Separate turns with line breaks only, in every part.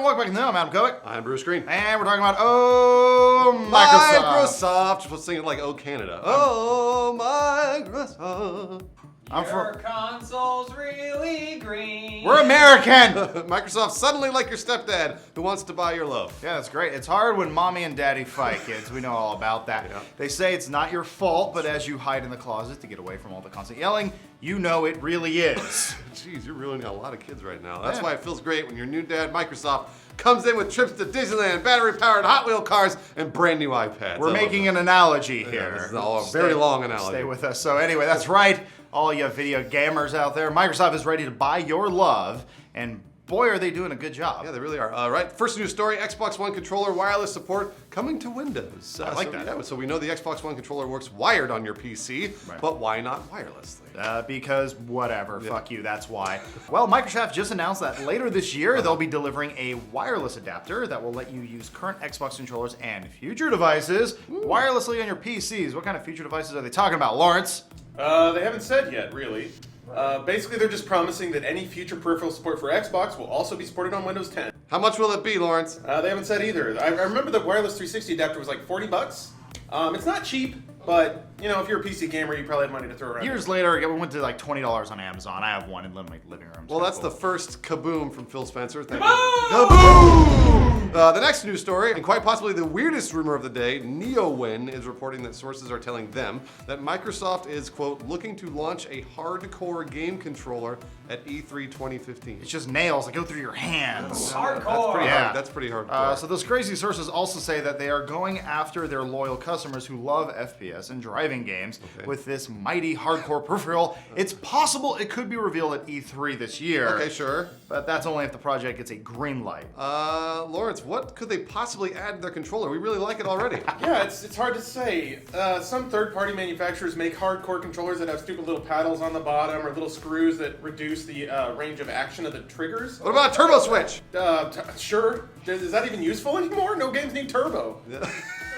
welcome back to the I'm Adam Kovic.
I'm Bruce Greene.
And we're talking about, Microsoft.
Let's sing it like Oh Canada. Oh, Microsoft.
Your console's really green.
We're American.
Microsoft suddenly like your stepdad who wants to buy your love.
Yeah, that's great. It's hard when mommy and daddy fight, kids. We know all about that.
Yeah.
They say it's not your fault, but as you hide in the closet to get away from all the constant yelling, you know it really is.
Jeez, you're ruining a lot of kids right now. That's
Yeah.
why it feels great when your new dad, Microsoft, comes in with trips to Disneyland, battery-powered Hot Wheel cars, and brand new iPads.
We're making an analogy here.
Yeah, this is all a very long analogy.
Stay with us. So anyway, that's right. All you video gamers out there, Microsoft is ready to buy your love, and boy, are they doing a good job.
Yeah, they really are. Right, first news story, Xbox One controller wireless support coming to Windows.
I like that.
Yeah, so we know the Xbox One controller works wired on your PC,
Right.
but why not wirelessly?
Because whatever, fuck you, that's why. Well, Microsoft just announced that later this year, they'll be delivering a wireless adapter that will let you use current Xbox controllers and future devices wirelessly on your PCs. What kind of future devices are they talking about, Lawrence?
They haven't said yet, really. Basically, they're just promising that any future peripheral support for Xbox will also be supported on Windows 10.
How much will it be, Lawrence?
They haven't said either. I remember the wireless 360 adapter was like $40. It's not cheap, but you know, if you're a PC gamer, you probably have money to throw around.
Years later, it went to like $20 on Amazon. I have one in my living room.
Well, that's the first kaboom from Phil Spencer. Thank you.
Kaboom!
The next news story, and quite possibly the weirdest rumor of the day, NeoWin is reporting that sources are telling them that Microsoft is, quote, looking to launch a hardcore game controller at E3 2015.
It's just nails that go through your hands.
Hardcore.
That's pretty hardcore.
So those crazy sources also say that they are going after their loyal customers who love FPS and driving games with this mighty hardcore peripheral. It's possible it could be revealed at E3 this year.
Okay, sure.
But that's only if the project gets a green light.
Lawrence, what could they possibly add to their controller? We really like it already.
Yeah, it's hard to say. Some third-party manufacturers make hardcore controllers that have stupid little paddles on the bottom or little screws that reduce the range of action of the triggers.
What about a turbo switch?
Sure. Is that even useful anymore? No games need turbo.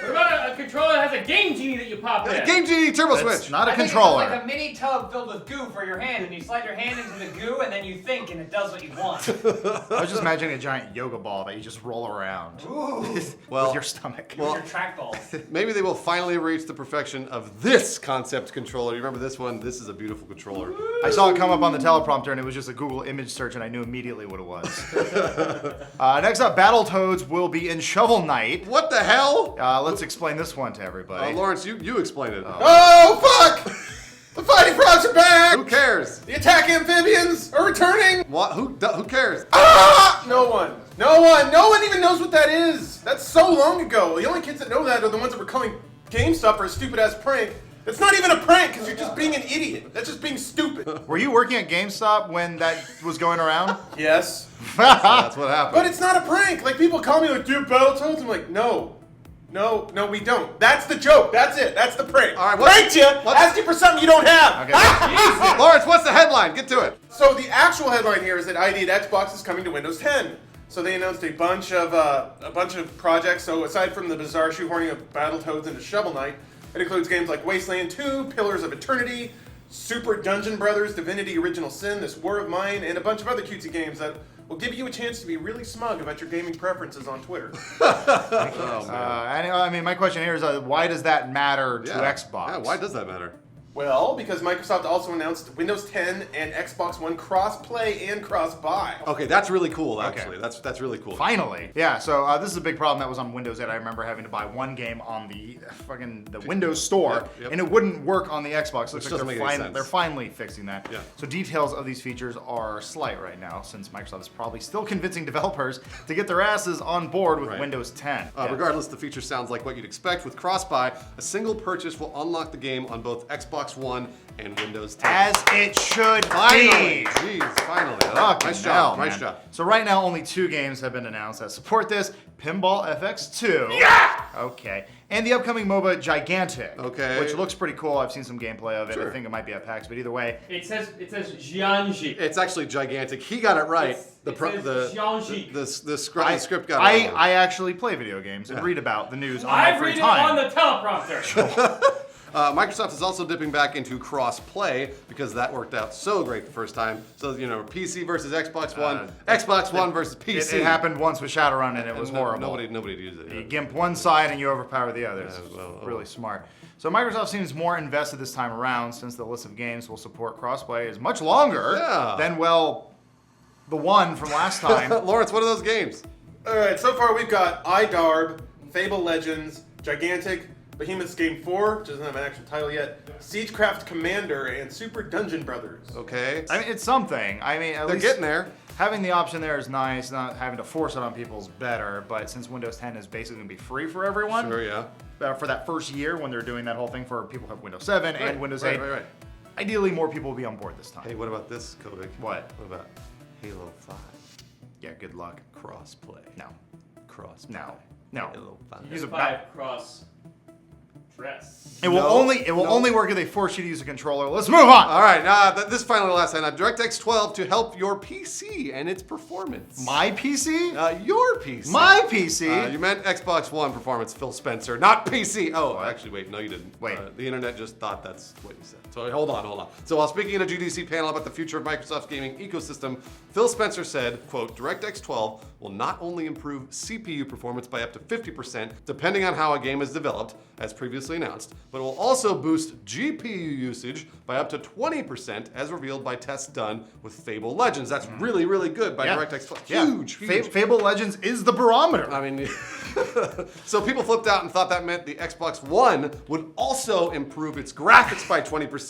What about a controller that has a Game Genie that you pop in?
Game Genie turbo
That's
switch.
not a
I think
controller.
It's like a mini tub filled with goo for your hand, and you slide your hand into the goo, and then you think, and it does what you want.
I was just imagining a giant yoga ball that you just roll around with your stomach.
Your trackballs.
Maybe they will finally reach the perfection of this concept controller. You remember this one? This is a beautiful controller.
I saw it come up on the teleprompter, and it was just a Google image search, and I knew immediately what it was. Next up, Battletoads will be in Shovel Knight.
What the hell?
Let's explain this one to everybody.
Lawrence, you explain it.
Oh, fuck! The fighting frogs are back!
Who cares?
The attack amphibians are returning!
What? Who cares?
Ah! No one. No one even knows what that is! That's so long ago. The only kids that know that are the ones that were calling GameStop for a stupid-ass prank. It's not even a prank, because you're just being an idiot. That's just being stupid.
Were you working at GameStop when that was going around?
Yes.
That's what happened.
But it's not a prank. Like, people call me like, do you have Battletoads? I'm like, no, we don't. That's the joke. That's it. That's the prank.
All right,
pranked you. Asked you for something you don't have.
Okay.
Lawrence, what's the headline? Get to it.
So the actual headline here is that ID at Xbox is coming to Windows 10. So they announced a bunch of projects. So aside from the bizarre shoehorning of Battletoads into Shovel Knight, it includes games like Wasteland 2, Pillars of Eternity, Super Dungeon Brothers, Divinity Original Sin, This War of Mine, and a bunch of other cutesy games that will give you a chance to be really smug about your gaming preferences on Twitter.
I mean, my question here is, why does that matter to Xbox?
Yeah, why does that matter?
Well, because Microsoft also announced Windows 10 and Xbox One cross-play and cross-buy.
Okay, that's really cool, actually. That's really cool.
Finally. Yeah, so this is a big problem that was on Windows 8. I remember having to buy one game on the Windows Store, and it wouldn't work on the Xbox. Looks like they're finally fixing that.
Yeah.
So details of these features are slight right now, since Microsoft is probably still convincing developers to get their asses on board with Windows 10.
Regardless, the feature sounds like what you'd expect. With cross-buy, a single purchase will unlock the game on both Xbox One and Windows 10.
As it should
Finally!
be.
Jeez, finally.
Fucking hell,
Nice
man.
job.
So right now, only 2 games have been announced that support this. Pinball FX 2. Yeah! Okay. And the upcoming MOBA Gigantic.
Okay.
Which looks pretty cool. I've seen some gaplay of it.
Sure.
I think it might be at PAX, but either way.
It says Jianji.
It's actually gigantic. He got it right.
The
script got it wrong.
I actually play video games and read about the news on
I
my free
read
time.
it on the teleprompter.
Microsoft is also dipping back into cross-play because that worked out so great the first time. So, PC versus Xbox One, Xbox One versus PC.
It happened once with Shadowrun and it was horrible.
Nobody used it.
You gimp one side and you overpower the other. It's really smart. So Microsoft seems more invested this time around since the list of games will support crossplay is much longer than, the one from last time.
Lawrence, what are those games?
All right, so far we've got iDarb, Fable Legends, Gigantic, Behemoth's Game 4, which doesn't have an actual title yet, Siegecraft Commander, and Super Dungeon Brothers.
Okay.
I mean, it's something. I mean, at
They're
least
getting there.
having the option there is nice. Not having to force it on people is better. But since Windows 10 is basically going to be free for everyone,
Sure, yeah.
For that first year when they're doing that whole thing for people who have Windows 7 and Windows 8,
Right.
ideally more people will be on board this time.
Hey, what about this, Kovic?
What?
What about Halo 5?
Yeah, good luck.
Crossplay.
No.
Crossplay.
No.
Halo 5.
Use a
cross dress.
It will only work if they force you to use a controller. Let's move on.
All right, now this is finally the last time. DirectX 12 to help your PC and its performance.
My PC?
Your PC.
My PC?
You meant Xbox One performance, Phil Spencer, not PC. Oh, actually, wait, no, you didn't.
Wait.
The internet just thought that's what you said. So hold on. So while speaking at a GDC panel about the future of Microsoft's gaming ecosystem, Phil Spencer said, quote, DirectX 12 will not only improve CPU performance by up to 50%, depending on how a game is developed, as previously announced, but it will also boost GPU usage by up to 20%, as revealed by tests done with Fable Legends. That's really, really good by DirectX 12. Huge.
Fable Legends is the barometer.
I mean, so people flipped out and thought that meant the Xbox One would also improve its graphics by 20%.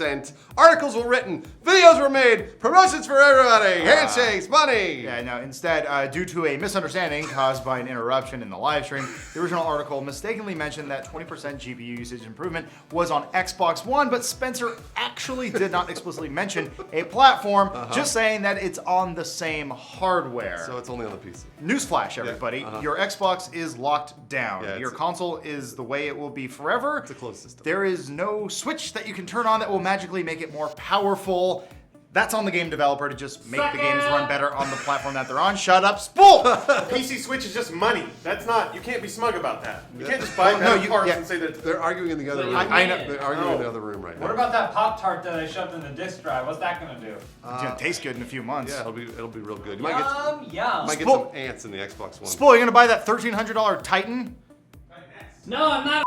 Articles were written, videos were made, promotions for everybody, handshakes, money.
Yeah, no, instead, due to a misunderstanding caused by an interruption in the live stream, the original article mistakenly mentioned that 20% GPU usage improvement was on Xbox One, but Spencer actually did not explicitly mention a platform, just saying that it's on the same hardware.
So it's only on the PC.
Newsflash, everybody. Your Xbox is locked down.
Yeah,
Your console is the way it will be forever.
It's a closed system.
There is no switch that you can turn on that will magically make it more powerful. That's on the game developer to just make the games run better on the platform that they're on. Shut up, Spool!
PC Switch is just money. That's not, you can't be smug about that. You can't just buy parts and say that.
They're arguing in the other room.
I know.
They're arguing in the other room right now.
What about that Pop-Tart that I shoved in the disk drive? What's that gonna do?
It's gonna taste good in a few months.
Yeah, it'll be real good. You
Yum.
might get some ants in the Xbox One.
Spool, you're gonna buy that $1,300 Titan?
No, I'm not.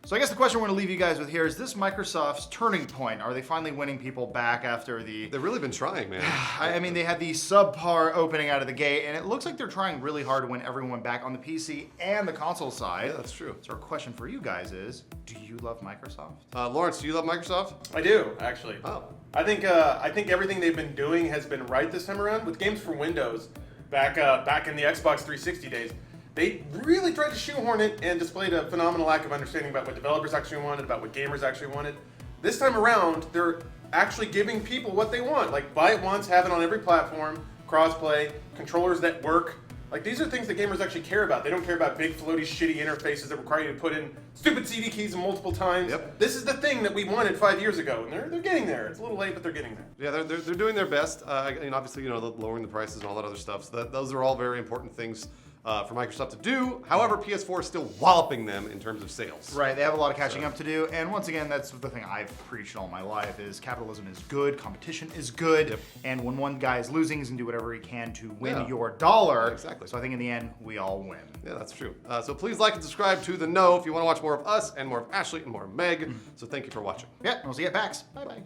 So I guess the question we're going to leave you guys with here is this Microsoft's turning point? Are they finally winning people back after the...
They've really been trying, man.
I mean, they had the subpar opening out of the gate, and it looks like they're trying really hard to win everyone back on the PC and the console side.
Yeah, that's true.
So our question for you guys is, do you love Microsoft?
Lawrence, do you love Microsoft?
I do, actually.
Oh.
I think everything they've been doing has been right this time around with games for Windows. Back in the Xbox 360 days, they really tried to shoehorn it and displayed a phenomenal lack of understanding about what developers actually wanted, about what gamers actually wanted. This time around, they're actually giving people what they want. Like, buy it once, have it on every platform, crossplay, controllers that work. Like, these are things that gamers actually care about. They don't care about big, floaty, shitty interfaces that require you to put in stupid CD keys multiple times.
Yep.
This is the thing that we wanted 5 years ago, and they're getting there. It's a little late, but they're getting there.
Yeah, they're doing their best. And obviously, lowering the prices and all that other stuff. So those are all very important things for Microsoft to do. However, PS4 is still walloping them in terms of sales.
Right, they have a lot of catching up to do, and once again, that's the thing I've preached all my life is capitalism is good, competition is good, and when one guy is losing, he's gonna do whatever he can to win your dollar.
Yeah, exactly.
So I think in the end, we all win.
Yeah, that's true. So please like and subscribe to The Know if you want to watch more of us and more of Ashley and more of Meg. So thank you for watching.
Yeah, we'll see you at PAX. Bye-bye.